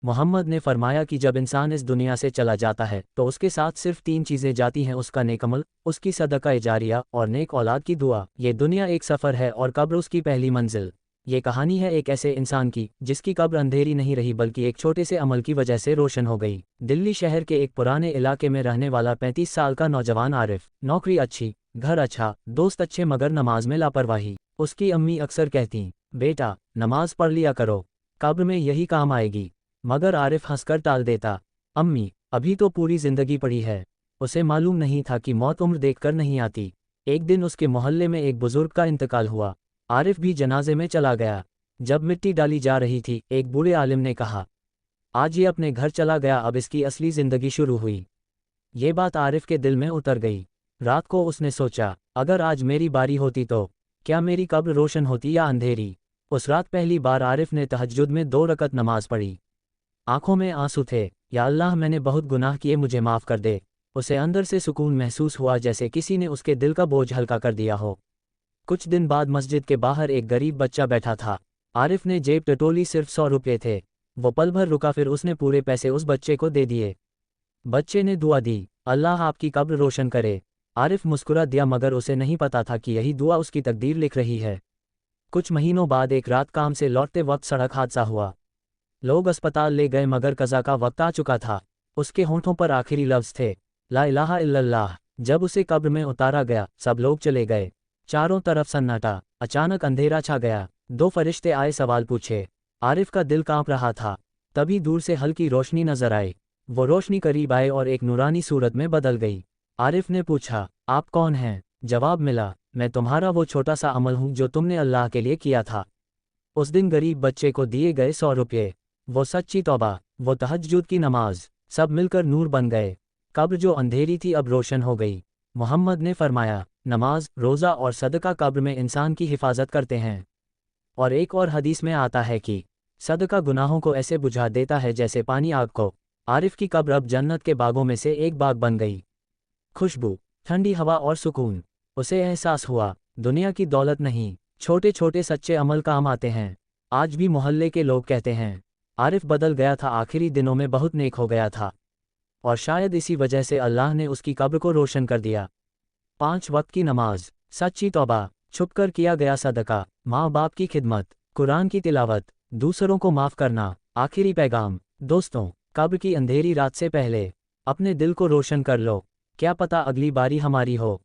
محمد نے فرمایا کہ جب انسان اس دنیا سے چلا جاتا ہے تو اس کے ساتھ صرف 3 چیزیں جاتی ہیں: اس کا نیک عمل، اس کی صدقہ جاریہ اور نیک اولاد کی دعا۔ یہ دنیا ایک سفر ہے اور قبر اس کی پہلی منزل۔ یہ کہانی ہے ایک ایسے انسان کی جس کی قبر اندھیری نہیں رہی بلکہ ایک چھوٹے سے عمل کی وجہ سے روشن ہو گئی۔ دلی شہر کے ایک پرانے علاقے میں رہنے والا 35 سال کا نوجوان عارف، نوکری اچھی، گھر اچھا، دوست اچھے مگر نماز میں لاپرواہی۔ اس کی امی اکثر کہتیں، بیٹا نماز پڑھ لیا کرو، قبر میں یہی کام آئے گی۔ مگر عارف ہنس کر ٹال دیتا، امی ابھی تو پوری زندگی پڑی ہے۔ اسے معلوم نہیں تھا کہ موت عمر دیکھ کر نہیں آتی۔ ایک دن اس کے محلے میں ایک بزرگ کا انتقال ہوا، عارف بھی جنازے میں چلا گیا۔ جب مٹی ڈالی جا رہی تھی، ایک بوڑھے عالم نے کہا، آج یہ اپنے گھر چلا گیا، اب اس کی اصلی زندگی شروع ہوئی۔ یہ بات عارف کے دل میں اتر گئی۔ رات کو اس نے سوچا، اگر آج میری باری ہوتی تو کیا میری قبر روشن ہوتی یا اندھیری؟ اس رات پہلی بار عارف نے تہجد میں 2 رکعت نماز پڑھی۔ آنکھوں میں آنسو تھے، یا اللہ میں نے بہت گناہ کیے، مجھے معاف کر دے۔ اسے اندر سے سکون محسوس ہوا، جیسے کسی نے اس کے دل کا بوجھ ہلکا کر دیا ہو۔ کچھ دن بعد مسجد کے باہر ایک غریب بچہ بیٹھا تھا۔ عارف نے جیب ٹٹولی، صرف 100 روپے تھے۔ وہ پل بھر رکا، پھر اس نے پورے پیسے اس بچے کو دے دیے۔ بچے نے دعا دی، اللہ آپ کی قبر روشن کرے۔ عارف مسکرا دیا، مگر اسے نہیں پتا تھا کہ یہی دعا اس کی تقدیر لکھ رہی ہے۔ کچھ مہینوں بعد ایک رات کام سے لوٹتے وقت سڑک حادثہ ہوا۔ لوگ اسپتال لے گئے مگر قضا کا وقت آ چکا تھا۔ اس کے ہونٹوں پر آخری لفظ تھے، لا الہ الا اللہ۔ جب اسے قبر میں اتارا گیا، سب لوگ چلے گئے، چاروں طرف سناٹا۔ اچانک اندھیرا چھا گیا۔ 2 فرشتے آئے، سوال پوچھے۔ عارف کا دل کانپ رہا تھا۔ تبھی دور سے ہلکی روشنی نظر آئی۔ وہ روشنی قریب آئے اور ایک نورانی صورت میں بدل گئی۔ عارف نے پوچھا، آپ کون ہیں؟ جواب ملا، میں تمہارا وہ چھوٹا سا عمل ہوں جو تم نے اللہ کے لیے کیا تھا۔ اس دن غریب بچے کو دیے گئے 100 روپے، وہ سچی توبہ، وہ تہجد کی نماز، سب مل کر نور بن گئے۔ قبر جو اندھیری تھی اب روشن ہو گئی۔ محمد نے فرمایا، نماز، روزہ اور صدقہ قبر میں انسان کی حفاظت کرتے ہیں۔ اور ایک اور حدیث میں آتا ہے کہ صدقہ گناہوں کو ایسے بجھا دیتا ہے جیسے پانی آگ کو۔ عارف کی قبر اب جنت کے باغوں میں سے ایک باغ بن گئی۔ خوشبو، ٹھنڈی ہوا اور سکون۔ اسے احساس ہوا، دنیا کی دولت نہیں، چھوٹے چھوٹے سچے عمل کام آتے ہیں۔ آج بھی محلے کے لوگ کہتے ہیں، عارف بدل گیا تھا، آخری دنوں میں بہت نیک ہو گیا تھا، اور شاید اسی وجہ سے اللہ نے اس کی قبر کو روشن کر دیا۔ 5 وقت کی نماز، سچی توبہ، چھپ کر کیا گیا صدقہ، ماں باپ کی خدمت، قرآن کی تلاوت، دوسروں کو معاف کرنا۔ آخری پیغام، دوستوں، قبر کی اندھیری رات سے پہلے اپنے دل کو روشن کر لو، کیا پتہ اگلی باری ہماری ہو۔